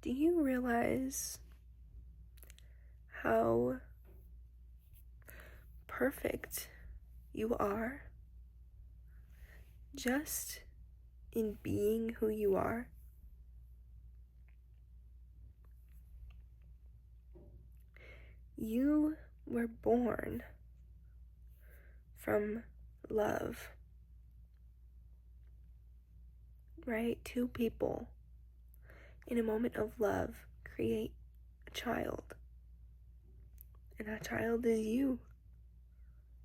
Do you realize how perfect you are just in being who you are? You were born from love, right? Two people in a moment of love create a child. And that child is you.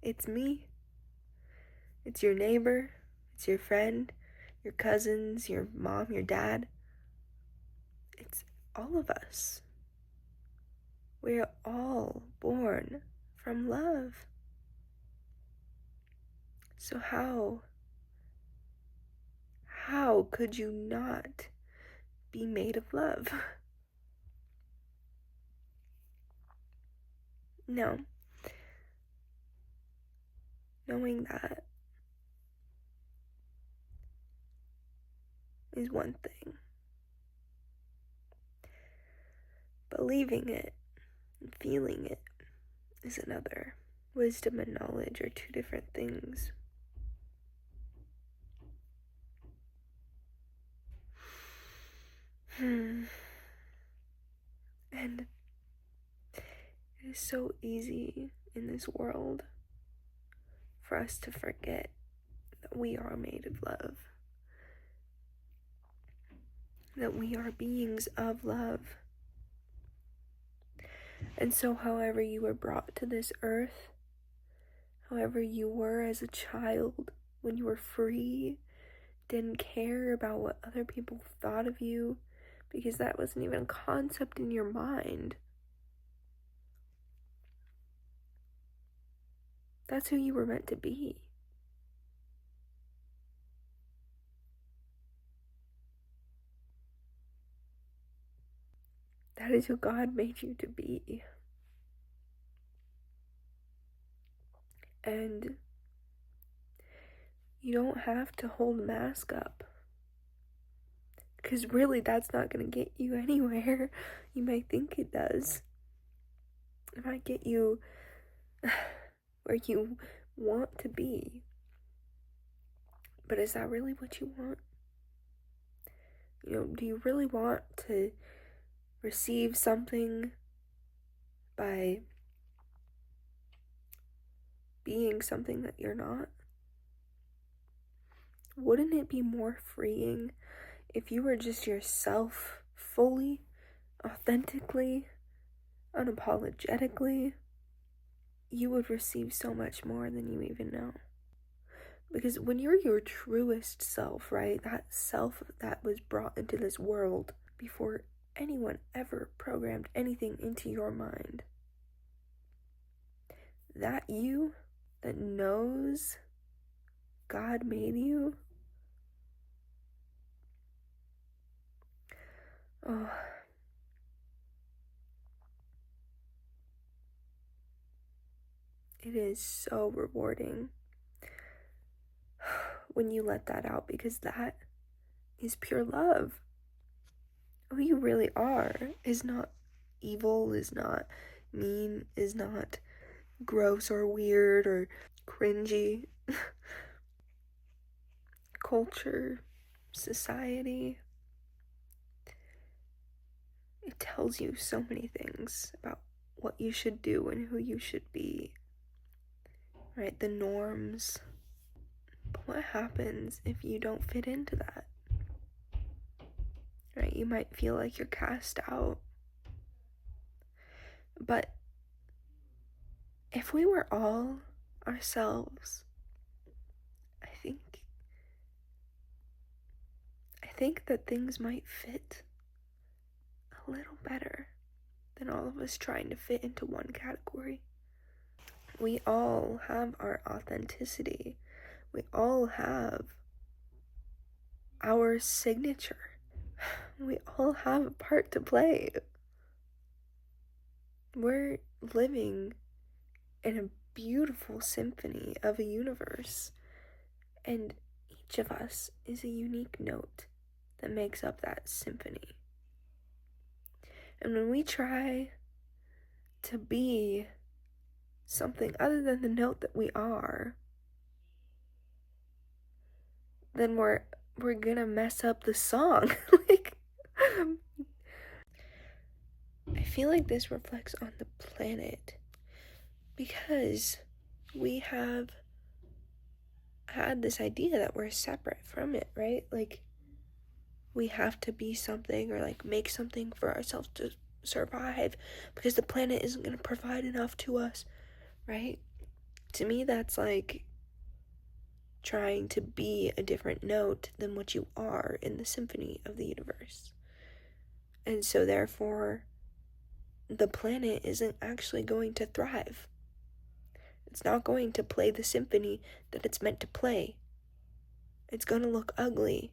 It's me. It's your neighbor. It's your friend, your cousins, your mom, your dad. It's all of us. We're all born from love. So how could you not be made of love? No. Knowing that is one thing. Believing it and feeling it is another. Wisdom and knowledge are two different things. And it is so easy in this world for us to forget that we are made of love, that we are beings of love. And so however you were brought to this earth, however you were as a child, when you were free, didn't care about what other people thought of you, because that wasn't even a concept in your mind. That's who you were meant to be. That is who God made you to be. And you don't have to hold a mask up, because really that's not going to get you anywhere. You might think it does. It might get you where you want to be. But is that really what you want? Do you really want to receive something by being something that you're not? Wouldn't it be more freeing if you were just yourself fully, authentically, unapologetically? You would receive so much more than you even know. Because when you're your truest self, right, that self that was brought into this world before anyone ever programmed anything into your mind, that you that knows God made you, oh, it is so rewarding when you let that out, because that is pure love. Who you really are is not evil, is not mean, is not gross or weird or cringy. Culture, society, it tells you so many things about what you should do and who you should be, right? The norms. But what happens if you don't fit into that? Right? You might feel like you're cast out. But if we were all ourselves, I think that things might fit a little better than all of us trying to fit into one category. We all have our authenticity. We all have our signature. We all have a part to play. We're living in a beautiful symphony of a universe, and each of us is a unique note that makes up that symphony. And when we try to be something other than the note that we are, then we're gonna mess up the song. Like, I feel like this reflects on the planet because we have had this idea that we're separate from it, right? Like, we have to be something or like make something for ourselves to survive because the planet isn't going to provide enough to us, right? To me, that's like trying to be a different note than what you are in the symphony of the universe. And so therefore, the planet isn't actually going to thrive. It's not going to play the symphony that it's meant to play. It's going to look ugly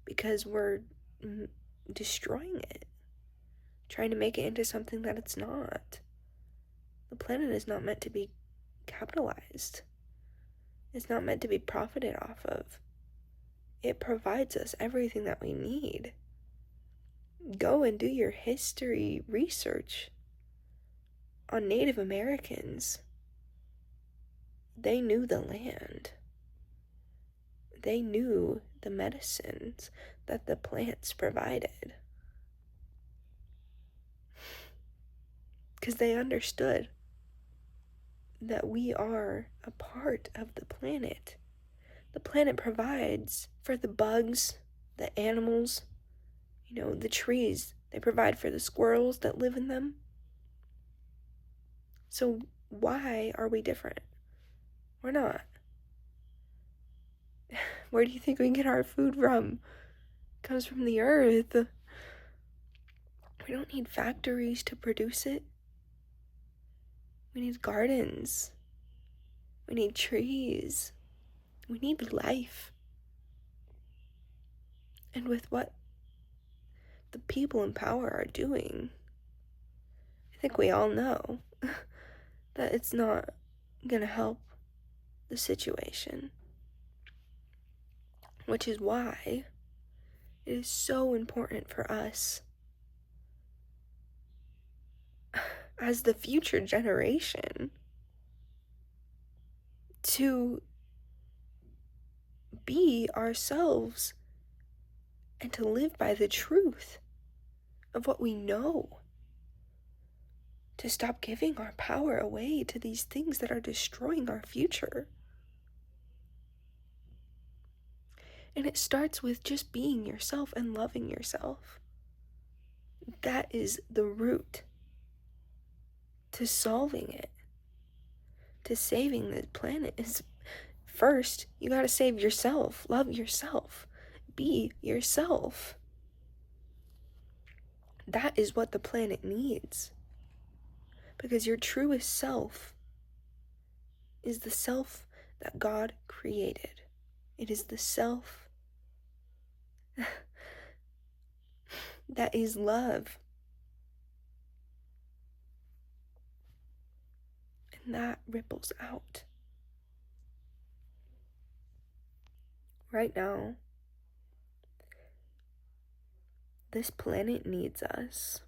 because we're destroying it, trying to make it into something that it's not. The planet is not meant to be capitalized. It's not meant to be profited off of. It provides us everything that we need. Go and do your history research on Native Americans. They knew the land. They knew the medicines that the plants provided. Because they understood that we are a part of the planet. The planet provides for the bugs, the animals, the trees. They provide for the squirrels that live in them. So why are we different? We're not. Where do you think we get our food from? It comes from the earth. We don't need factories to produce it. We need gardens. We need trees. We need life. And with what the people in power are doing, I think we all know that it's not going to help the situation. Which is why it is so important for us as the future generation to be ourselves and to live by the truth of what we know. To stop giving our power away to these things that are destroying our future. And it starts with just being yourself and loving yourself. That is the root to solving it. To saving the planet is first, you gotta save yourself. Love yourself. Be yourself. That is what the planet needs. Because your truest self is the self that God created. It is the self that is love. And that ripples out. Right now, this planet needs us.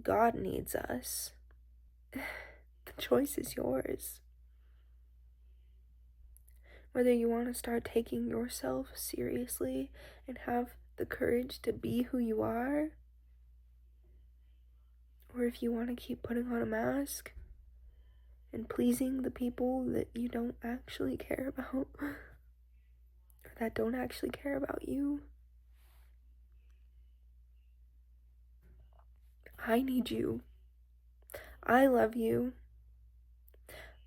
God needs us. The choice is yours. Whether you want to start taking yourself seriously and have the courage to be who you are, or if you want to keep putting on a mask and pleasing the people that you don't actually care about, or that don't actually care about you. I need you. I love you.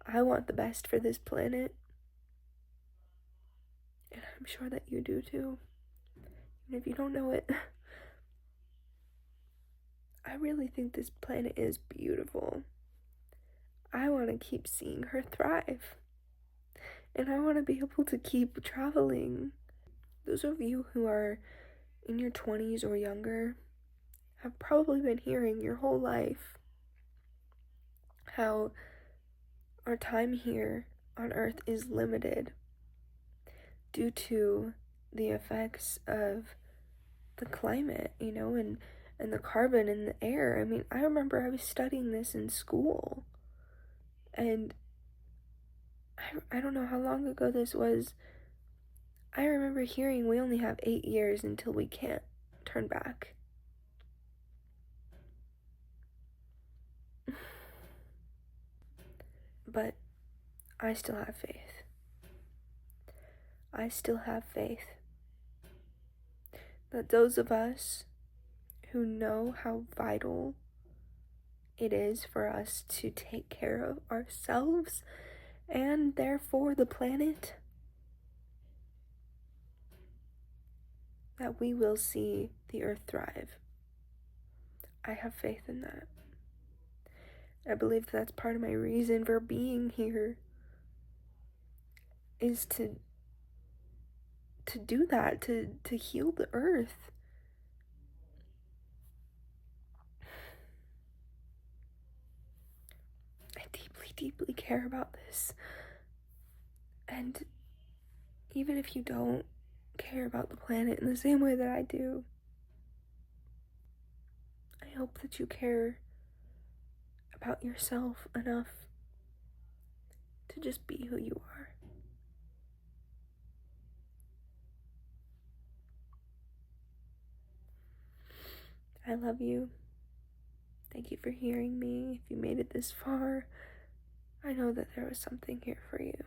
I want the best for this planet. And I'm sure that you do too. And if you don't know it, I really think this planet is beautiful. I want to keep seeing her thrive. And I want to be able to keep traveling. Those of you who are in your 20s or younger have probably been hearing your whole life how our time here on Earth is limited due to the effects of the climate, and the carbon in the air. I mean, I remember I was studying this in school, and I don't know how long ago this was. I remember hearing we only have 8 years until we can't turn back. But I still have faith. I still have faith that those of us who know how vital it is for us to take care of ourselves and therefore the planet, that we will see the earth thrive. I have faith in that. I believe that's part of my reason for being here, is to do that, to heal the earth. I deeply, deeply care about this. And even if you don't care about the planet in the same way that I do, I hope that you care about yourself enough to just be who you are. I love you. Thank you for hearing me. If you made it this far, I know that there was something here for you.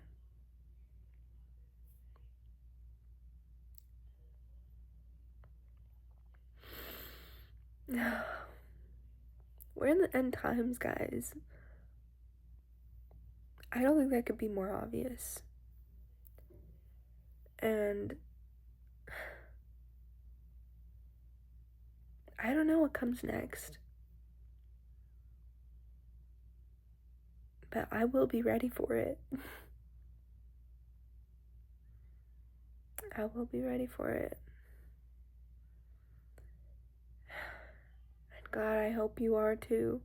We're in the end times, guys. I don't think that could be more obvious. And I don't know what comes next. But I will be ready for it. I will be ready for it. And God, I hope you are too.